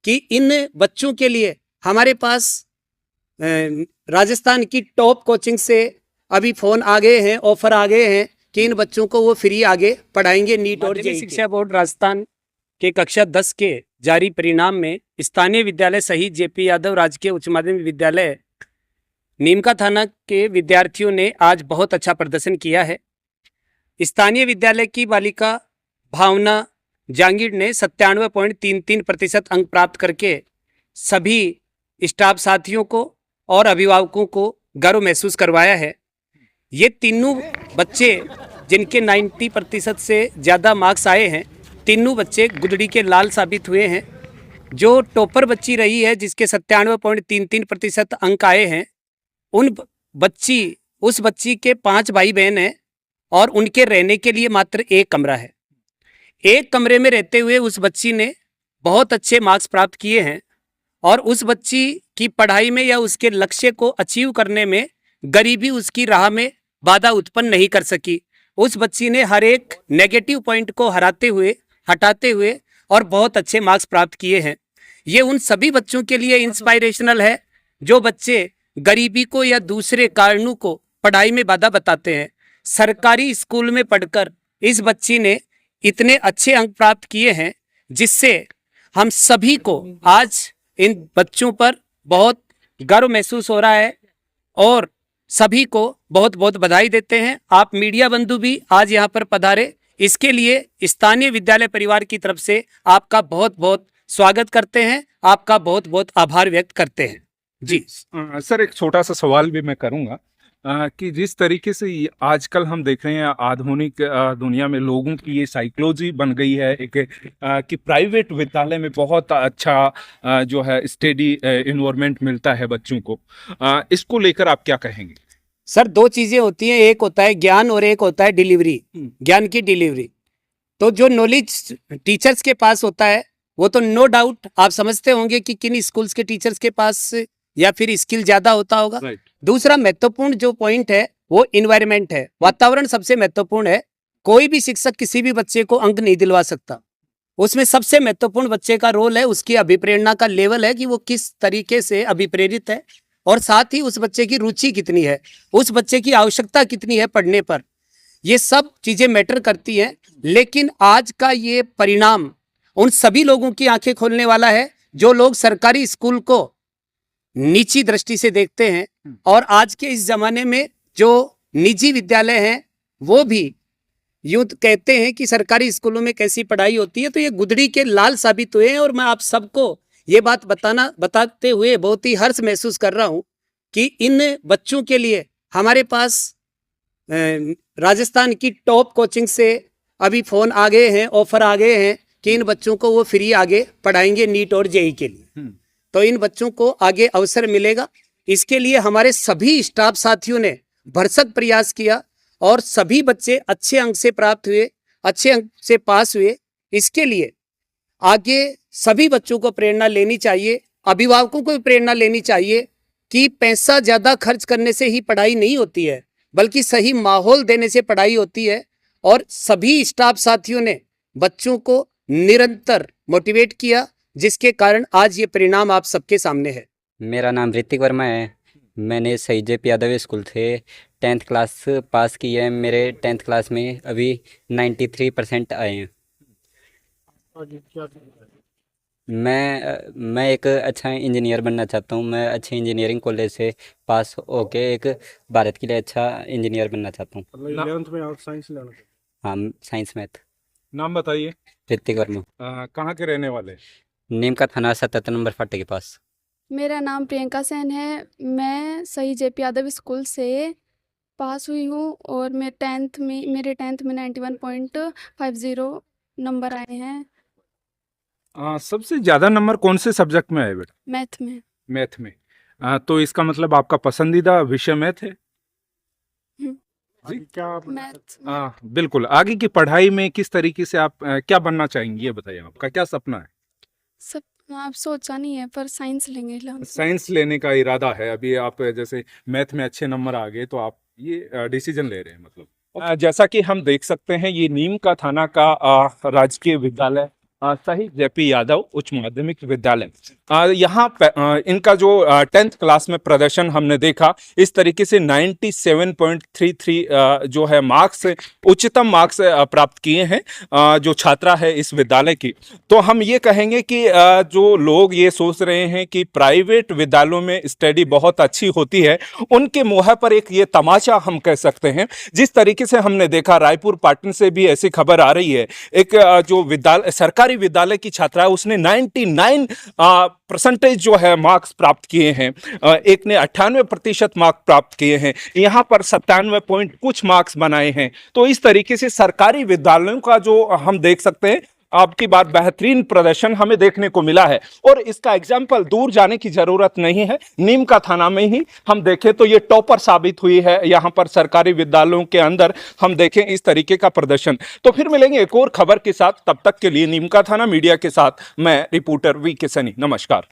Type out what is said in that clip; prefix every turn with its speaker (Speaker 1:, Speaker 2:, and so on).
Speaker 1: कि इन बच्चों के लिए हमारे पास राजस्थान की टॉप कोचिंग से अभी फोन आ गए हैं, ऑफर आ गए हैं कि इन बच्चों को वो फ्री आगे पढ़ाएंगे नीट और जेईई। शिक्षा बोर्ड राजस्थान के कक्षा 10 के जारी परिणाम में स्थानीय विद्यालय शहीद जेपी यादव राजकीय उच्च माध्यमिक विद्यालय नीमका थाना के विद्यार्थियों ने आज बहुत अच्छा प्रदर्शन किया है। स्थानीय विद्यालय की बालिका भावना जांगीर ने 97.33% अंक प्राप्त करके सभी स्टाफ साथियों को और अभिभावकों को गर्व महसूस करवाया है। ये तीनों बच्चे जिनके 90% से ज़्यादा मार्क्स आए हैं, तीनों बच्चे गुदड़ी के लाल साबित हुए हैं। जो टॉपर बच्ची रही है जिसके 97.33% अंक आए हैं, उस बच्ची के 5 भाई बहन हैं और उनके रहने के लिए मात्र एक कमरा है। एक कमरे में रहते हुए उस बच्ची ने बहुत अच्छे मार्क्स प्राप्त किए हैं और उस बच्ची की पढ़ाई में या उसके लक्ष्य को अचीव करने में गरीबी उसकी राह में बाधा उत्पन्न नहीं कर सकी। उस बच्ची ने हर एक नेगेटिव पॉइंट को हटाते हुए और बहुत अच्छे मार्क्स प्राप्त किए हैं। ये उन सभी बच्चों के लिए इंस्पायरेशनल है जो बच्चे गरीबी को या दूसरे कारणों को पढ़ाई में बाधा बताते हैं। सरकारी स्कूल में पढ़कर इस बच्ची ने इतने अच्छे अंक प्राप्त किए हैं जिससे हम सभी को आज इन बच्चों पर बहुत गर्व महसूस हो रहा है और सभी को बहुत बहुत बधाई देते हैं। आप मीडिया बंधु भी आज यहाँ पर पधारे, इसके लिए स्थानीय विद्यालय परिवार की तरफ से आपका बहुत बहुत स्वागत करते हैं, आपका बहुत बहुत आभार व्यक्त करते हैं। जी
Speaker 2: सर, एक छोटा सा सवाल भी मैं करूँगा कि जिस तरीके से आजकल हम देख रहे हैं आधुनिक दुनिया में लोगों की ये साइकोलॉजी बन गई है एक कि प्राइवेट विद्यालय में बहुत अच्छा जो है स्टडी इन्वायरमेंट मिलता है बच्चों को, इसको लेकर आप क्या कहेंगे?
Speaker 1: सर, 2 चीजें होती हैं, एक होता है ज्ञान और एक होता है डिलीवरी, ज्ञान की डिलीवरी। तो जो नॉलेज टीचर्स के पास होता है वो तो नो डाउट आप समझते होंगे कि किन स्कूल्स के टीचर्स के पास या फिर स्किल ज्यादा होता होगा। दूसरा महत्वपूर्ण जो पॉइंट है वो इन्वायरमेंट है, वातावरण सबसे महत्वपूर्ण है। कोई भी शिक्षक किसी भी बच्चे को अंक नहीं दिलवा सकता। उसमें सबसे महत्वपूर्ण बच्चे का रोल है, उसकी अभिप्रेरणा का लेवल है कि वो किस तरीके से अभिप्रेरित है और साथ ही उस बच्चे की रुचि कितनी है, उस बच्चे की आवश्यकता कितनी है पढ़ने पर। ये सब चीजें मैटर करती हैं। लेकिन आज का ये परिणाम उन सभी लोगों की आंखें खोलने वाला है जो लोग सरकारी स्कूल को नीची दृष्टि से देखते हैं और आज के इस जमाने में जो निजी विद्यालय हैं वो भी यूं कहते हैं कि सरकारी स्कूलों में कैसी पढ़ाई होती है। तो ये गुदड़ी के लाल साबित हुए हैं और मैं आप सबको ये बात बताते हुए बहुत ही हर्ष महसूस कर रहा हूं कि इन बच्चों के लिए हमारे पास राजस्थान की टॉप कोचिंग से अभी फोन आ गए हैं, ऑफर आ गए हैं कि इन बच्चों को वो फ्री आगे पढ़ाएंगे नीट और जेईई के लिए। तो इन बच्चों को आगे अवसर मिलेगा। इसके लिए हमारे सभी स्टाफ साथियों ने भरसक प्रयास किया और सभी बच्चे अच्छे अंक से प्राप्त हुए, अच्छे अंक से पास हुए। इसके लिए आगे सभी बच्चों को प्रेरणा लेनी चाहिए, अभिभावकों को भी प्रेरणा लेनी चाहिए कि पैसा ज़्यादा खर्च करने से ही पढ़ाई नहीं होती है, बल्कि सही माहौल देने से पढ़ाई होती है। और सभी स्टाफ साथियों ने बच्चों को निरंतर मोटिवेट किया, जिसके कारण आज ये परिणाम आप सबके सामने है।
Speaker 3: मेरा नाम ऋतिक वर्मा है। मैंने शहीद जेपी यादव स्कूल से 10th क्लास पास की है। मेरे 10th क्लास में अभी 93% आए हैं। मैं एक अच्छा इंजीनियर बनना चाहता हूँ। मैं अच्छे इंजीनियरिंग कॉलेज से पास होके एक भारत के लिए अच्छा इंजीनियर बनना चाहता हूँ।
Speaker 2: 11th में आप साइंस लेना?
Speaker 3: हाँ, साइंस मैथ।
Speaker 2: नाम बताइए।
Speaker 3: ऋतिक वर्मा।
Speaker 2: कहाँ के रहने वाले?
Speaker 3: नीमका थाना 77 नंबर फाटे के पास।
Speaker 4: मेरा नाम प्रियंका सेन है। मैं शहीद जेपी यादव स्कूल से पास हुई हूँ और मेरे 10th में 91.50 नंबर आए हैं।
Speaker 2: सबसे ज़्यादा नंबर कौन से सब्जेक्ट में आए बेटा?
Speaker 4: मैथ में।
Speaker 2: मैथ में। तो इसका मतलब आपका पसंदीदा विषय मैथ है? जी, क्या
Speaker 4: मैथ।
Speaker 2: बिल्कुल। आगे की पढ़ाई में किस तरीके से आप क्या बनना चाहेंगे, ये बताइए। आपका क्या सपना है?
Speaker 4: सब आप सोचा नहीं है, पर साइंस लेंगे।
Speaker 2: साइंस लेने का इरादा है। अभी आप जैसे मैथ में अच्छे नंबर आ गए तो आप ये डिसीजन ले रहे हैं मतलब। जैसा कि हम देख सकते हैं ये नीम का थाना का राजकीय विद्यालय शहीद जेपी यादव उच्च माध्यमिक विद्यालय। यहाँ इनका जो 10th क्लास में प्रदर्शन हमने देखा, इस तरीके से 97.33 जो है मार्क्स, उच्चतम मार्क्स प्राप्त किए हैं जो छात्रा है इस विद्यालय की। तो हम ये कहेंगे कि जो लोग ये सोच रहे हैं कि प्राइवेट विद्यालयों में स्टडी बहुत अच्छी होती है, उनके मुँह पर एक ये तमाचा हम कह सकते हैं। जिस तरीके से हमने देखा, रायपुर पाटन से भी ऐसी खबर आ रही है, एक जो विद्यालय, सरकारी विद्यालय की छात्रा है, उसने 99% जो है मार्क्स प्राप्त किए हैं। एक ने 98% मार्क्स प्राप्त किए हैं, यहाँ पर 97 पॉइंट कुछ मार्क्स बनाए हैं। तो इस तरीके से सरकारी विद्यालयों का जो हम देख सकते हैं, आपकी बात, बेहतरीन प्रदर्शन हमें देखने को मिला है। और इसका एग्जाम्पल दूर जाने की जरूरत नहीं है, नीम का थाना में ही हम देखें तो ये टॉपर साबित हुई है। यहाँ पर सरकारी विद्यालयों के अंदर हम देखें इस तरीके का प्रदर्शन। तो फिर मिलेंगे एक और खबर के साथ, तब तक के लिए नीम का थाना मीडिया के साथ मैं रिपोर्टर वी के सनी। नमस्कार।